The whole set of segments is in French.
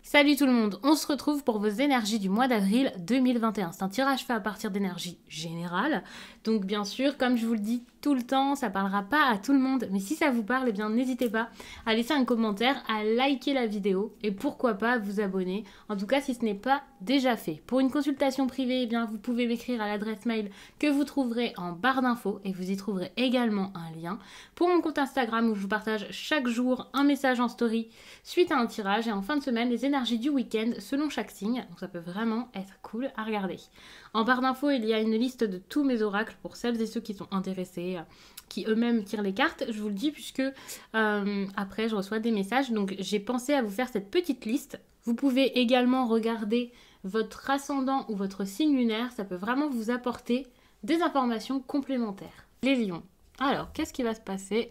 Salut tout le monde, on se retrouve pour vos énergies du mois d'avril 2021. C'est un tirage fait à partir d'énergie générale. Donc bien sûr, comme je vous le dis tout le temps, ça parlera pas à tout le monde. Mais si ça vous parle, eh bien n'hésitez pas à laisser un commentaire, à liker la vidéo et pourquoi pas à vous abonner. En tout cas, si ce n'est pas déjà fait. Pour une consultation privée, eh bien vous pouvez m'écrire à l'adresse mail que vous trouverez en barre d'infos et vous y trouverez également un lien. Pour mon compte Instagram où je vous partage chaque jour un message en story suite à un tirage et en fin de semaine les énergies du week-end selon chaque signe, donc ça peut vraiment être cool à regarder. En barre d'infos, il y a une liste de tous mes oracles pour celles et ceux qui sont intéressés, qui eux-mêmes tirent les cartes, je vous le dis, puisque après je reçois des messages, donc j'ai pensé à vous faire cette petite liste. Vous pouvez également regarder votre ascendant ou votre signe lunaire, ça peut vraiment vous apporter des informations complémentaires. Les lions, alors qu'est-ce qui va se passer?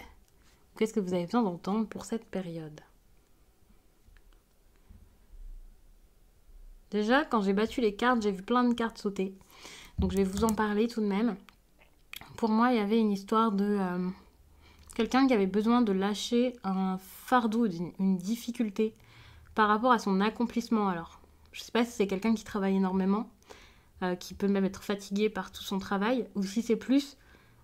Qu'est-ce que vous avez besoin d'entendre pour cette période? Déjà, quand j'ai battu les cartes, j'ai vu plein de cartes sauter. Donc je vais vous en parler tout de même. Pour moi, il y avait une histoire de quelqu'un qui avait besoin de lâcher un fardeau, une difficulté par rapport à son accomplissement. Alors, je ne sais pas si c'est quelqu'un qui travaille énormément, qui peut même être fatigué par tout son travail, ou si c'est plus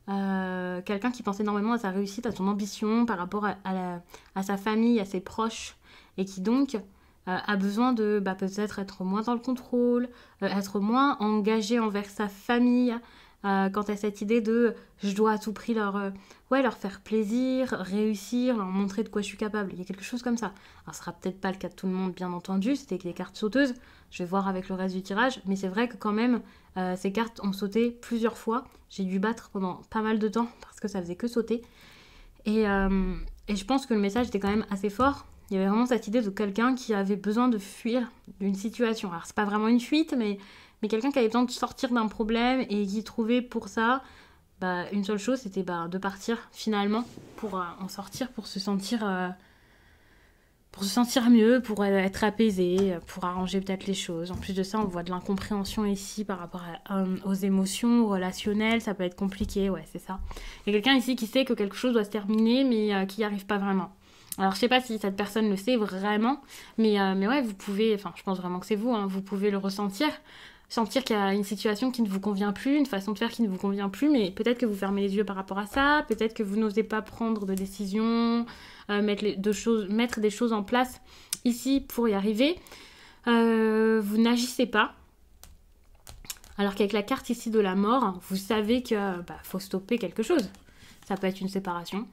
quelqu'un qui pense énormément à sa réussite, à son ambition, par rapport à sa famille, à ses proches, et qui donc a besoin de peut-être être moins dans le contrôle, être moins engagé envers sa famille, quant à cette idée de je dois à tout prix leur faire plaisir, réussir, leur montrer de quoi je suis capable. Il y a quelque chose comme ça. Alors ce sera peut-être pas le cas de tout le monde, bien entendu, c'était avec les cartes sauteuses, je vais voir avec le reste du tirage, mais c'est vrai que quand même, ces cartes ont sauté plusieurs fois. J'ai dû battre pendant pas mal de temps parce que ça faisait que sauter. Et je pense que le message était quand même assez fort. Il y avait vraiment cette idée de quelqu'un qui avait besoin de fuir d'une situation. Alors, c'est pas vraiment une fuite, mais quelqu'un qui avait besoin de sortir d'un problème et qui trouvait pour ça une seule chose, c'était de partir finalement pour en sortir, pour se sentir mieux, pour être apaisé, pour arranger peut-être les choses. En plus de ça, on voit de l'incompréhension ici par rapport aux émotions, aux relationnels, ça peut être compliqué, ouais, c'est ça. Il y a quelqu'un ici qui sait que quelque chose doit se terminer, mais qui n'y arrive pas vraiment. Alors, je sais pas si cette personne le sait vraiment, mais ouais, vous pouvez, enfin, je pense vraiment que c'est vous, hein, vous pouvez le ressentir, sentir qu'il y a une situation qui ne vous convient plus, une façon de faire qui ne vous convient plus, mais peut-être que vous fermez les yeux par rapport à ça, peut-être que vous n'osez pas prendre de décision, mettre des choses en place ici pour y arriver. Vous n'agissez pas. Alors qu'avec la carte ici de la mort, vous savez que faut stopper quelque chose. Ça peut être une séparation.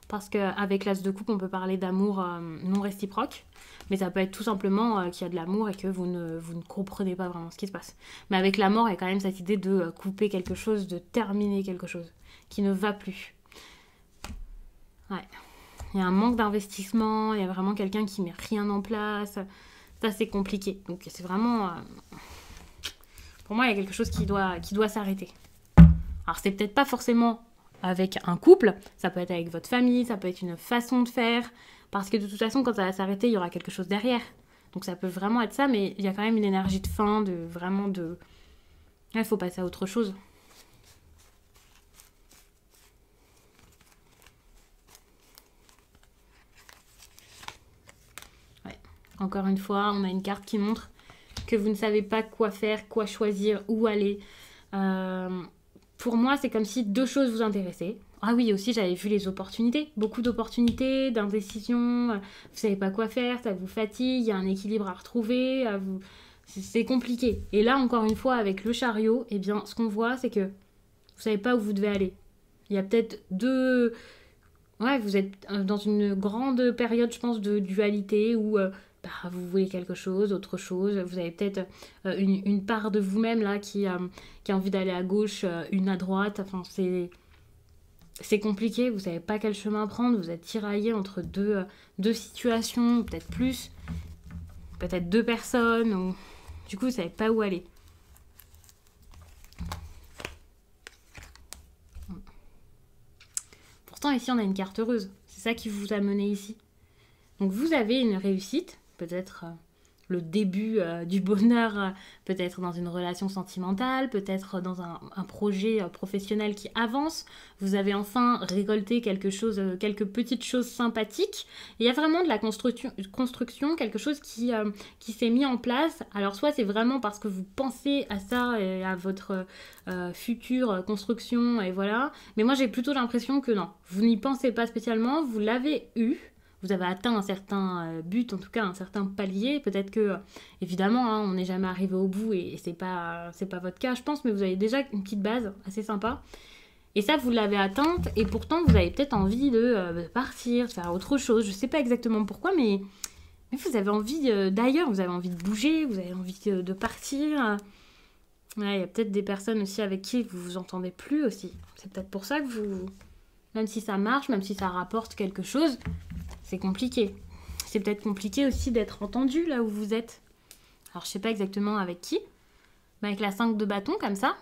Parce qu'avec l'as de coupe, on peut parler d'amour non réciproque. Mais ça peut être tout simplement qu'il y a de l'amour et que vous ne comprenez pas vraiment ce qui se passe. Mais avec la mort, il y a quand même cette idée de couper quelque chose, de terminer quelque chose qui ne va plus. Ouais. Il y a un manque d'investissement, il y a vraiment quelqu'un qui met rien en place. Ça, c'est compliqué. Donc c'est vraiment... pour moi, il y a quelque chose qui doit s'arrêter. Alors c'est peut-être pas forcément avec un couple, ça peut être avec votre famille, ça peut être une façon de faire, parce que de toute façon, quand ça va s'arrêter, il y aura quelque chose derrière. Donc ça peut vraiment être ça, mais il y a quand même une énergie de fin, il faut passer à autre chose. Ouais. Encore une fois, on a une carte qui montre que vous ne savez pas quoi faire, quoi choisir, où aller. Pour moi, c'est comme si deux choses vous intéressaient. Ah oui, aussi, j'avais vu les opportunités. Beaucoup d'opportunités, d'indécision. Vous savez pas quoi faire, ça vous fatigue, il y a un équilibre à retrouver. C'est compliqué. Et là, encore une fois, avec le chariot, eh bien, ce qu'on voit, c'est que vous savez pas où vous devez aller. Il y a peut-être deux... Ouais, vous êtes dans une grande période, je pense, de dualité où... vous voulez quelque chose, autre chose. Vous avez peut-être une part de vous-même là qui a envie d'aller à gauche, une à droite. Enfin, c'est compliqué. Vous savez pas quel chemin prendre. Vous êtes tiraillé entre deux situations, peut-être plus, peut-être deux personnes. Ou... Du coup, vous savez pas où aller. Pourtant, ici, on a une carte heureuse. C'est ça qui vous a mené ici. Donc, vous avez une réussite. Peut-être le début du bonheur, peut-être dans une relation sentimentale, peut-être dans un projet professionnel qui avance. Vous avez enfin récolté quelque chose, quelques petites choses sympathiques. Il y a vraiment de la construction, quelque chose qui s'est mis en place. Alors soit c'est vraiment parce que vous pensez à ça et à votre future construction et voilà. Mais moi j'ai plutôt l'impression que non, vous n'y pensez pas spécialement, vous l'avez eu. Vous avez atteint un certain but, en tout cas un certain palier. Peut-être que, évidemment, on n'est jamais arrivé au bout et c'est pas votre cas, je pense, mais vous avez déjà une petite base assez sympa. Et ça, vous l'avez atteinte et pourtant, vous avez peut-être envie de partir, de faire autre chose. Je sais pas exactement pourquoi, mais vous avez envie d'ailleurs, vous avez envie de bouger, vous avez envie de partir. Ouais, il y a peut-être des personnes aussi avec qui vous vous entendez plus aussi. C'est peut-être pour ça que vous... Même si ça marche, même si ça rapporte quelque chose, c'est compliqué. C'est peut-être compliqué aussi d'être entendu là où vous êtes. Alors je sais pas exactement avec qui, mais avec la 5 de bâton comme ça.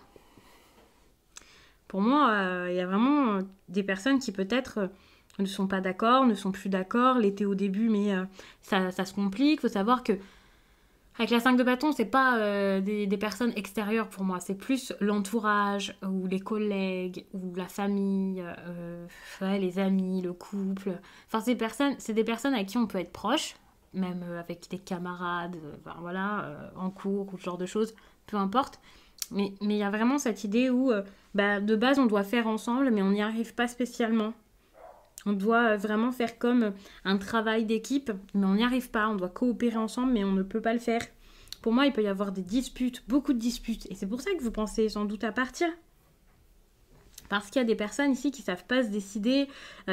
Pour moi, il y a vraiment des personnes qui peut-être ne sont pas d'accord, ne sont plus d'accord. L'été au début, mais ça se complique. Il faut savoir que avec la 5 de bâton, c'est pas des personnes extérieures pour moi. C'est plus l'entourage, ou les collègues, ou la famille, les amis, le couple. Enfin, c'est des personnes avec qui on peut être proche, même avec des camarades, en cours, ou ce genre de choses, peu importe. Mais il y a vraiment cette idée où, de base, on doit faire ensemble, mais on n'y arrive pas spécialement. On doit vraiment faire comme un travail d'équipe, mais on n'y arrive pas. On doit coopérer ensemble, mais on ne peut pas le faire. Pour moi, il peut y avoir des disputes, beaucoup de disputes. Et c'est pour ça que vous pensez sans doute à partir. Parce qu'il y a des personnes ici qui ne savent pas se décider,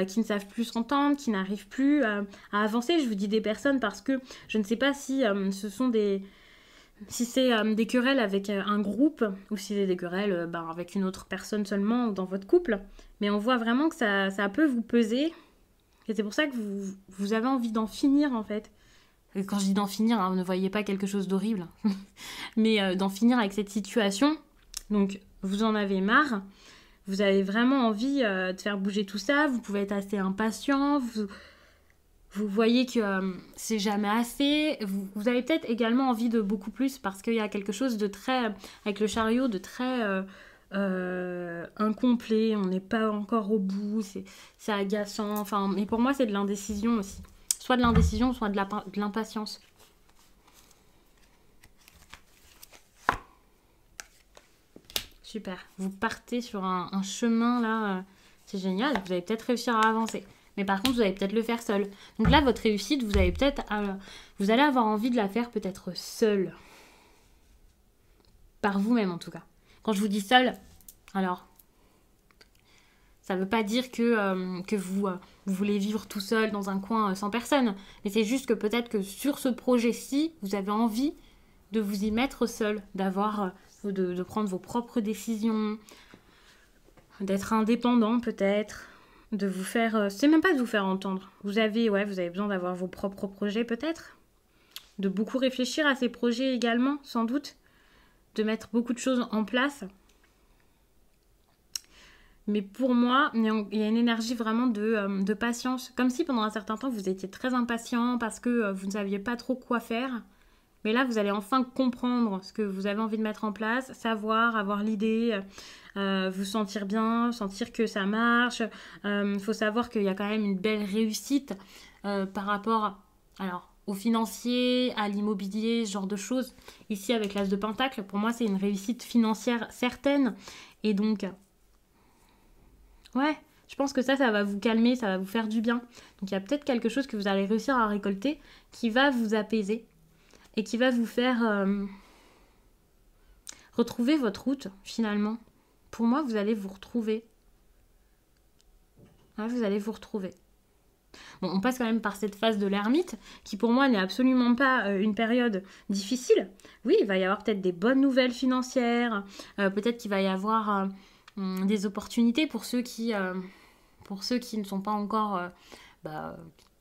qui ne savent plus s'entendre, qui n'arrivent plus à avancer. Je vous dis des personnes parce que je ne sais pas si ce sont des... Si c'est des querelles avec un groupe ou si c'est des querelles avec une autre personne seulement dans votre couple. Mais on voit vraiment que ça peut vous peser. Et c'est pour ça que vous avez envie d'en finir en fait. Et quand je dis d'en finir, ne voyez pas quelque chose d'horrible. Mais d'en finir avec cette situation. Donc vous en avez marre. Vous avez vraiment envie de faire bouger tout ça. Vous pouvez être assez impatient. Vous voyez que c'est jamais assez. Vous avez peut-être également envie de beaucoup plus parce qu'il y a quelque chose de très, avec le chariot, de très incomplet. On n'est pas encore au bout. C'est agaçant. Enfin, mais pour moi, c'est de l'indécision aussi. Soit de l'indécision, soit de l'impatience. Super. Vous partez sur un chemin là. C'est génial. Vous allez peut-être réussir à avancer. Mais par contre, vous allez peut-être le faire seul. Donc là, votre réussite, vous allez avoir envie de la faire peut-être seul. Par vous-même, en tout cas. Quand je vous dis seul, alors, ça ne veut pas dire que vous voulez vivre tout seul dans un coin sans personne. Mais c'est juste que peut-être que sur ce projet-ci, vous avez envie de vous y mettre seul, de prendre vos propres décisions, d'être indépendant peut-être. De vous faire... c'est même pas de vous faire entendre. Vous avez besoin d'avoir vos propres projets peut-être. De beaucoup réfléchir à ces projets également, sans doute. De mettre beaucoup de choses en place. Mais pour moi, il y a une énergie vraiment de patience. Comme si pendant un certain temps, vous étiez très impatient parce que vous ne saviez pas trop quoi faire. Mais là, vous allez enfin comprendre ce que vous avez envie de mettre en place, savoir, avoir l'idée, vous sentir bien, sentir que ça marche. Faut savoir qu'il y a quand même une belle réussite par rapport au financier, à l'immobilier, ce genre de choses. Ici, avec l'As de Pentacle, pour moi, c'est une réussite financière certaine. Et donc, ouais, je pense que ça va vous calmer, ça va vous faire du bien. Donc, il y a peut-être quelque chose que vous allez réussir à récolter qui va vous apaiser. Et qui va vous faire retrouver votre route, finalement. Pour moi, vous allez vous retrouver. Ouais, vous allez vous retrouver. Bon, on passe quand même par cette phase de l'ermite, qui pour moi n'est absolument pas une période difficile. Oui, il va y avoir peut-être des bonnes nouvelles financières, peut-être qu'il va y avoir des opportunités pour ceux qui ne sont pas encore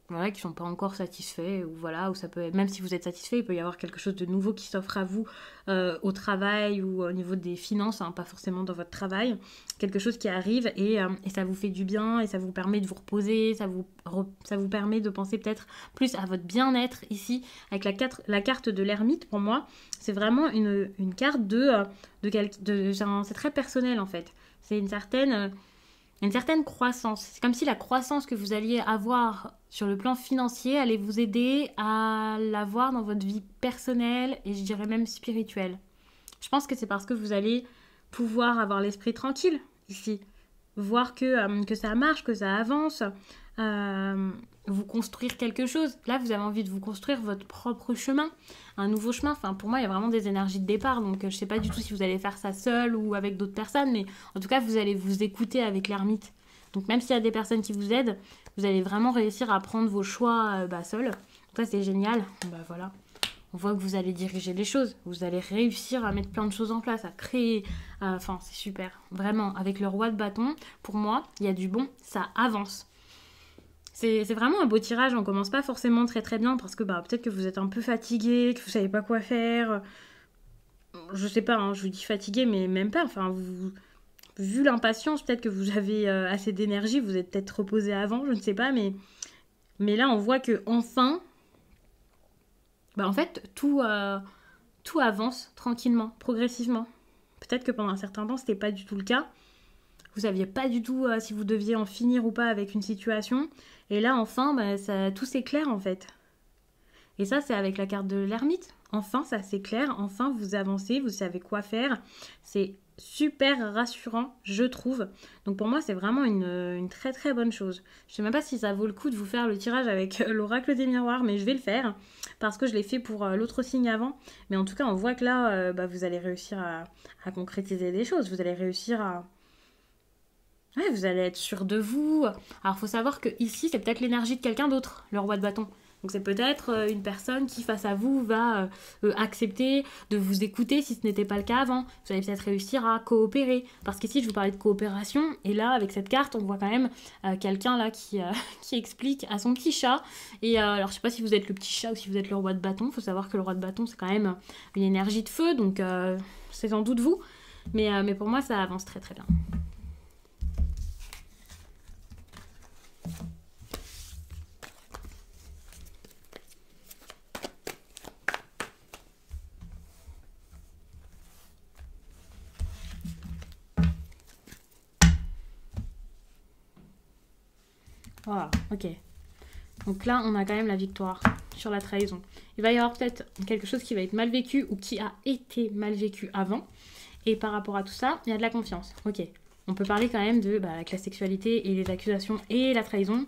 voilà, qui sont pas encore satisfaits, ou voilà, ou ça peut être, même si vous êtes satisfait, il peut y avoir quelque chose de nouveau qui s'offre à vous au travail ou au niveau des finances, hein, pas forcément dans votre travail, quelque chose qui arrive et ça vous fait du bien et ça vous permet de vous reposer, ça vous permet de penser peut-être plus à votre bien-être ici, avec la carte de l'ermite. Pour moi, c'est vraiment une carte c'est très personnel en fait, c'est une certaine croissance. C'est comme si la croissance que vous alliez avoir sur le plan financier allait vous aider à l'avoir dans votre vie personnelle et je dirais même spirituelle. Je pense que c'est parce que vous allez pouvoir avoir l'esprit tranquille ici, voir que ça marche, que ça avance, euh, vous construire quelque chose. Là, vous avez envie de vous construire votre propre chemin, un nouveau chemin. Enfin, pour moi, il y a vraiment des énergies de départ, donc je ne sais pas du tout si vous allez faire ça seul ou avec d'autres personnes, mais en tout cas, vous allez vous écouter avec l'ermite. Donc même s'il y a des personnes qui vous aident, vous allez vraiment réussir à prendre vos choix seul. Ça, c'est génial. Bah voilà. On voit que vous allez diriger les choses. Vous allez réussir à mettre plein de choses en place, à créer. Enfin, c'est super. Vraiment, avec le roi de bâton, pour moi, il y a du bon. Ça avance. C'est vraiment un beau tirage. On commence pas forcément très très bien parce que peut-être que vous êtes un peu fatigué, que vous savez pas quoi faire. Je sais pas, hein, je vous dis fatigué, mais même pas. Enfin, vu l'impatience, peut-être que vous avez assez d'énergie, vous êtes peut-être reposé avant, je ne sais pas, mais là on voit que enfin, en fait, tout avance tranquillement, progressivement. Peut-être que pendant un certain temps, c'était pas du tout le cas. Vous saviez pas du tout si vous deviez en finir ou pas avec une situation. Et là, enfin, tout s'éclaire en fait. Et ça, c'est avec la carte de l'ermite. Enfin, ça s'éclaire. Enfin, vous avancez, vous savez quoi faire. C'est super rassurant, je trouve. Donc pour moi, c'est vraiment une très très bonne chose. Je sais même pas si ça vaut le coup de vous faire le tirage avec l'oracle des miroirs, mais je vais le faire parce que je l'ai fait pour l'autre signe avant. Mais en tout cas, on voit que là, vous allez réussir à concrétiser des choses. Vous allez réussir à... Ouais, vous allez être sûr de vous. Alors, faut savoir que ici, c'est peut-être l'énergie de quelqu'un d'autre, le roi de bâton. Donc, c'est peut-être une personne qui, face à vous, va accepter de vous écouter si ce n'était pas le cas avant. Vous allez peut-être réussir à coopérer. Parce qu'ici, je vous parlais de coopération. Et là, avec cette carte, on voit quand même quelqu'un là qui explique à son petit chat. Et alors, je sais pas si vous êtes le petit chat ou si vous êtes le roi de bâton. Faut savoir que le roi de bâton, c'est quand même une énergie de feu. Donc, c'est sans doute vous. Mais pour moi, ça avance très très bien. Voilà, ok. Donc là, on a quand même la victoire sur la trahison. Il va y avoir peut-être quelque chose qui va être mal vécu ou qui a été mal vécu avant. Et par rapport à tout ça, il y a de la confiance. Ok. On peut parler quand même de avec la sexualité et les accusations et la trahison.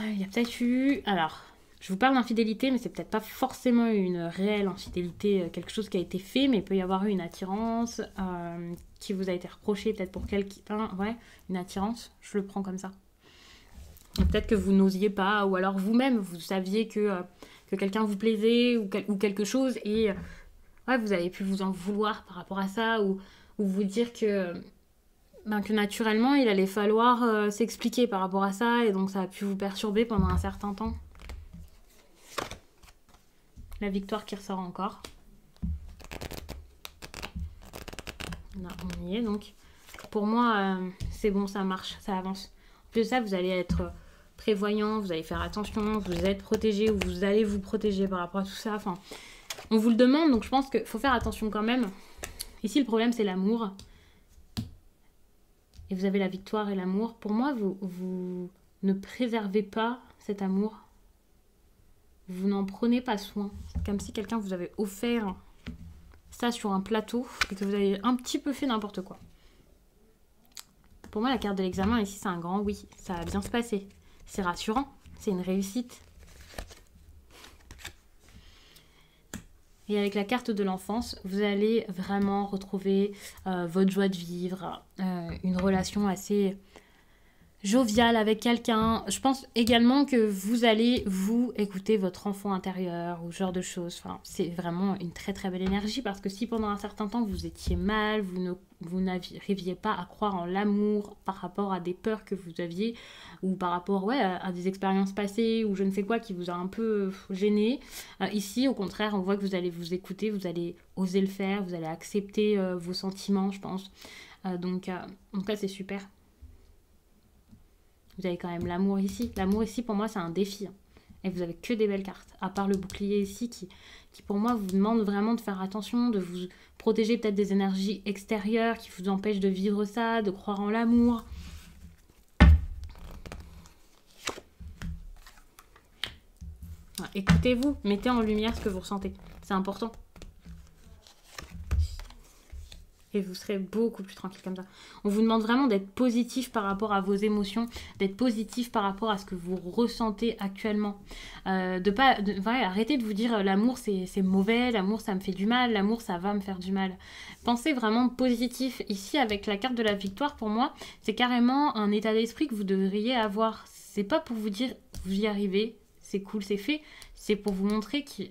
Il y a peut-être eu... Alors, je vous parle d'infidélité, mais c'est peut-être pas forcément une réelle infidélité, quelque chose qui a été fait, mais il peut y avoir eu une attirance qui vous a été reprochée peut-être pour quelqu'un. Ouais, une attirance, je le prends comme ça. Peut-être que vous n'osiez pas, ou alors vous-même, vous saviez que quelqu'un vous plaisait ou quelque chose, et vous avez pu vous en vouloir par rapport à ça, ou vous dire que naturellement, il allait falloir s'expliquer par rapport à ça, et donc ça a pu vous perturber pendant un certain temps. La victoire qui ressort encore. Là, on y est, donc. Pour moi, c'est bon, ça marche, ça avance. En plus de ça, vous allez être prévoyant, vous allez faire attention, vous êtes protégé ou vous allez vous protéger par rapport à tout ça. Enfin, on vous le demande, donc je pense qu'il faut faire attention quand même. Ici, le problème, c'est l'amour. Et vous avez la victoire et l'amour. Pour moi, vous ne préservez pas cet amour. Vous n'en prenez pas soin. C'est comme si quelqu'un vous avait offert ça sur un plateau et que vous avez un petit peu fait n'importe quoi. Pour moi, la carte de l'examen ici, c'est un grand oui. Ça va bien se passer. C'est rassurant. C'est une réussite. Et avec la carte de l'enfance, vous allez vraiment retrouver votre joie de vivre, une relation assez jovial avec quelqu'un. Je pense également que vous allez, vous, écouter votre enfant intérieur ou ce genre de choses. Enfin, c'est vraiment une très très belle énergie parce que si pendant un certain temps vous étiez mal, vous n'arriviez pas à croire en l'amour par rapport à des peurs que vous aviez ou par rapport à des expériences passées ou je ne sais quoi qui vous a un peu gêné. Ici, au contraire, on voit que vous allez vous écouter, vous allez oser le faire, vous allez accepter vos sentiments, je pense. En tout cas, c'est super. Vous avez quand même l'amour ici. L'amour ici, pour moi, c'est un défi. Et vous avez que des belles cartes. À part le bouclier ici, qui pour moi, vous demande vraiment de faire attention, de vous protéger peut-être des énergies extérieures qui vous empêchent de vivre ça, de croire en l'amour. Écoutez-vous, mettez en lumière ce que vous ressentez. C'est important. Et vous serez beaucoup plus tranquille comme ça. On vous demande vraiment d'être positif par rapport à vos émotions, d'être positif par rapport à ce que vous ressentez actuellement. Arrêtez de vous dire l'amour c'est mauvais, l'amour ça me fait du mal, l'amour ça va me faire du mal. Pensez vraiment positif. Ici avec la carte de la victoire, pour moi, c'est carrément un état d'esprit que vous devriez avoir. C'est pas pour vous dire vous y arrivez, c'est cool, c'est fait. C'est pour vous montrer que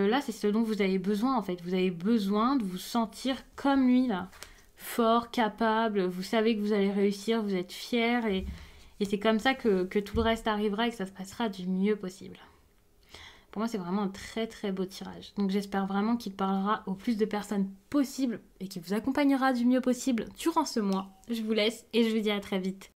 là, c'est ce dont vous avez besoin, en fait. Vous avez besoin de vous sentir comme lui, là. Fort, capable, vous savez que vous allez réussir, vous êtes fier, et c'est comme ça que tout le reste arrivera et que ça se passera du mieux possible. Pour moi, c'est vraiment un très très beau tirage. Donc j'espère vraiment qu'il parlera au plus de personnes possible et qu'il vous accompagnera du mieux possible durant ce mois. Je vous laisse et je vous dis à très vite.